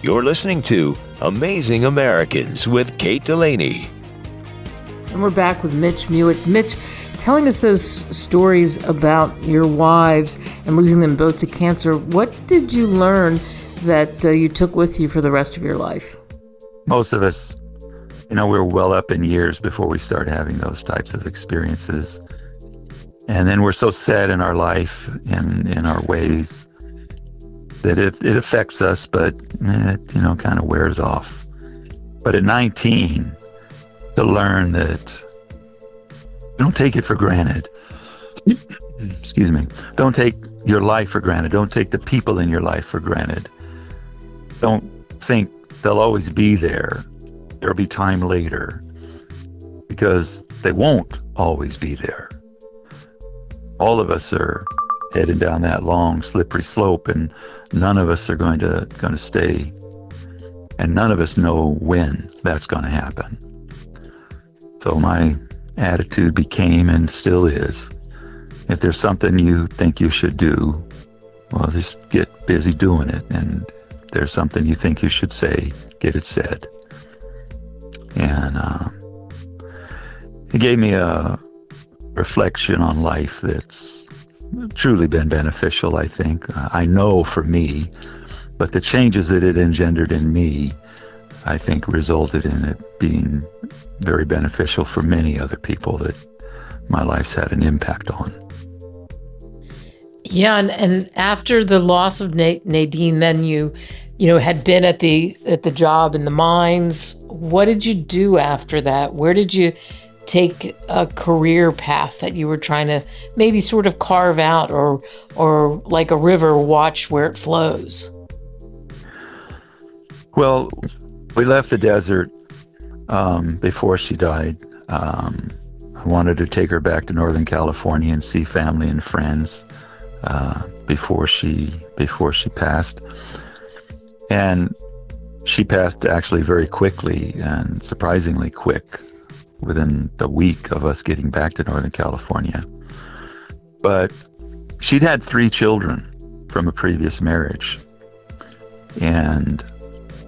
You're listening to Amazing Americans with Kate Delaney. And we're back with Mitch Mueck. Mitch, telling us those stories about your wives and losing them both to cancer. What did you learn that you took with you for the rest of your life? Most of us, we're well up in years before we start having those types of experiences. And then we're so set in our life and in our ways that it affects us, but it, kind of wears off. But at 19, to learn that don't take it for granted. Excuse me. Don't take your life for granted. Don't take the people in your life for granted. Don't think they'll always be there. There'll be time later, because they won't always be there. All of us are headed down that long, slippery slope, and none of us are going to stay, and none of us know when that's going to happen. So my attitude became, and still is, if there's something you think you should do, well, just get busy doing it. And if there's something you think you should say, get it said. And it gave me a reflection on life that's truly been beneficial, I think. I know for me, but the changes that it engendered in me, I think, resulted in it being very beneficial for many other people that my life's had an impact on. Yeah, and after the loss of Nadine, then you had been at the job in the mines. What did you do after that? Where did you take a career path that you were trying to maybe sort of carve out, or like a river, watch where it flows? Well, we left the desert before she died. I wanted to take her back to Northern California and see family and friends before she passed. And she passed actually very quickly, and surprisingly quick, within a week of us getting back to Northern California. But she'd had 3 children from a previous marriage. And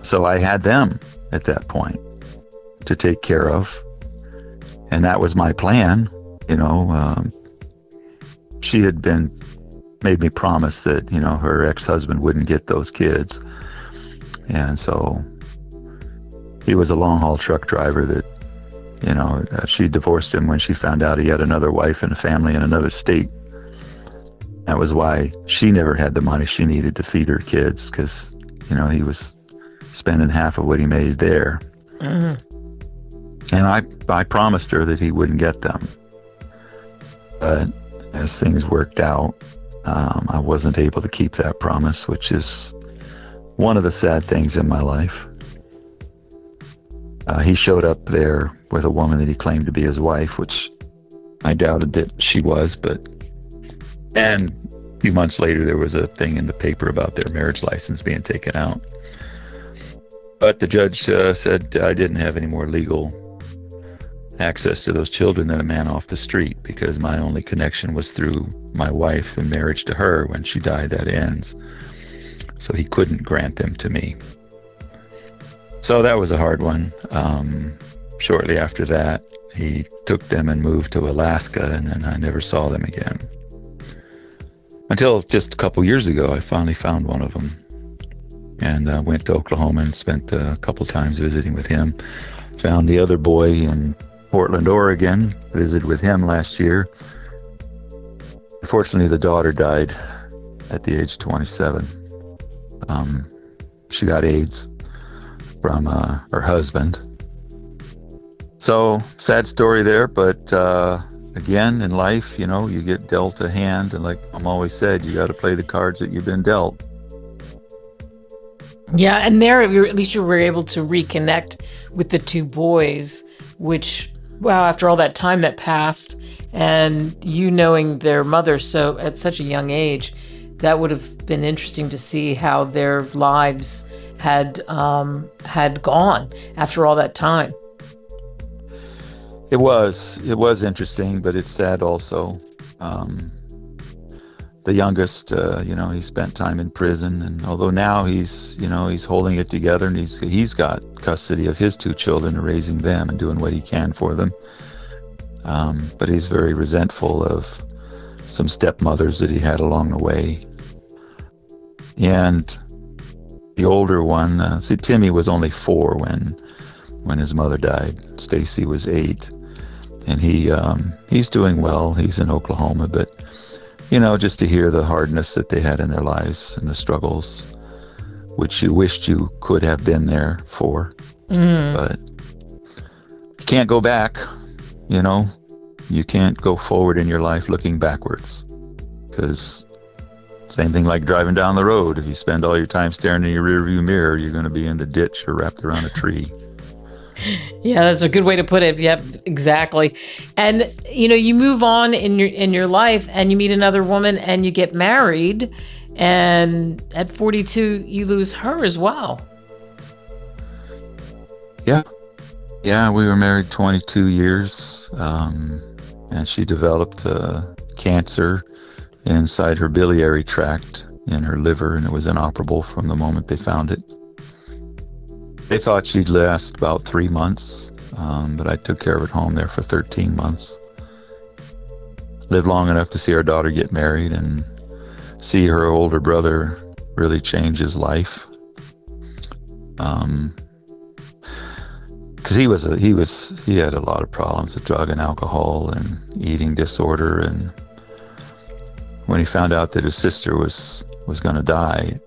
so I had them at that point to take care of. And that was my plan. She had made me promise that, her ex-husband wouldn't get those kids. And so he was a long-haul truck driver that, she divorced him when she found out he had another wife and a family in another state. That was why she never had the money she needed to feed her kids, because, he was spending half of what he made there. Mm-hmm. And I promised her that he wouldn't get them. But as things worked out, I wasn't able to keep that promise, which is one of the sad things in my life. He showed up there with a woman that he claimed to be his wife, which I doubted that she was, and a few months later there was a thing in the paper about their marriage license being taken out. But the judge said I didn't have any more legal access to those children than a man off the street, because my only connection was through my wife and marriage to her. When she died, that ends. So he couldn't grant them to me. So that was a hard one. Shortly after that, he took them and moved to Alaska, and then I never saw them again. Until just a couple years ago, I finally found one of them, and went to Oklahoma and spent a couple times visiting with him. Found the other boy in Portland, Oregon, visited with him last year. Unfortunately, the daughter died at the age of 27. She got AIDS from her husband. So, sad story there, but again, in life, you get dealt a hand, and like Mom always said, you got to play the cards that you've been dealt. Yeah, and there, at least you were able to reconnect with the 2 boys, which, wow, after all that time that passed, and you knowing their mother so at such a young age, that would have been interesting to see how their lives had gone after all that time. It was interesting, but it's sad also. The youngest, he spent time in prison, and although now he's holding it together, and he's got custody of his 2 children and raising them and doing what he can for them. But he's very resentful of some stepmothers that he had along the way. And the older one, Timmy was only 4 when his mother died. Stacy was 8, and he's doing well. He's in Oklahoma, but just to hear the hardness that they had in their lives and the struggles, which you wished you could have been there for, but you can't go back. You can't go forward in your life looking backwards, because same thing like driving down the road. If you spend all your time staring in your rearview mirror, you're going to be in the ditch or wrapped around a tree. Yeah, that's a good way to put it. Yep, exactly. And you move on in your life, and you meet another woman, and you get married, and at 42 you lose her as well. Yeah, we were married 22 years, and she developed cancer inside her biliary tract in her liver, and it was inoperable from the moment they found it. They thought she'd last about 3 months, but I took care of it home there for 13 months. Lived long enough to see our daughter get married and see her older brother really change his life. Because he had a lot of problems with drug and alcohol and eating disorder, and when he found out that his sister was going to die,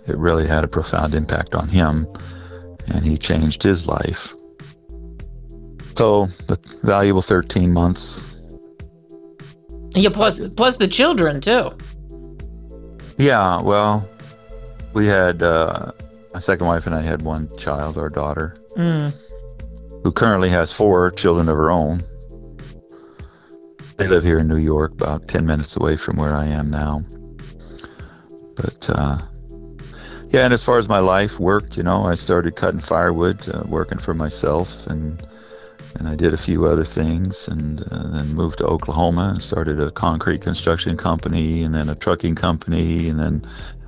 it really had a profound impact on him, and he changed his life. So the valuable 13 months. Yeah, plus the children too. Yeah, well, we had my second wife and I had 1 child, our daughter, who currently has 4 children of her own. They live here in New York, about 10 minutes away from where I am now. But yeah, and as far as my life worked, I started cutting firewood, working for myself, and I did a few other things, and then moved to Oklahoma and started a concrete construction company, and then a trucking company, and then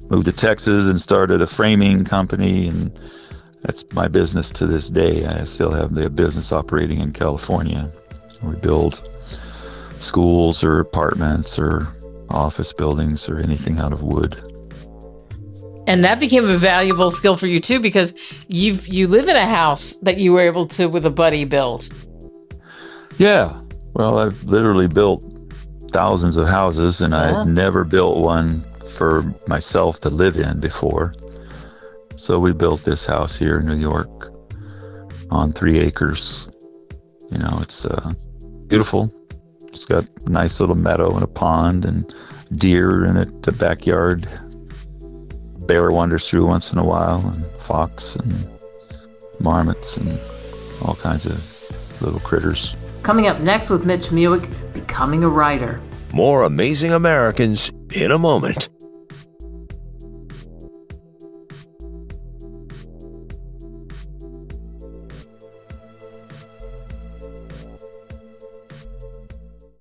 moved to Texas and started a framing company, and that's my business to this day. I still have the business operating in California. We build schools or apartments or office buildings or anything out of wood. And that became a valuable skill for you too, because you live in a house that you were able to, with a buddy, build. Yeah. Well, I've literally built thousands of houses, and I've never built one for myself to live in before. So we built this house here in New York on 3 acres. It's beautiful. It's got a nice little meadow and a pond and deer in it, a backyard. Bear wanders through once in a while, and fox and marmots and all kinds of little critters. Coming up next with Mitch Mueck, becoming a writer. More Amazing Americans in a moment.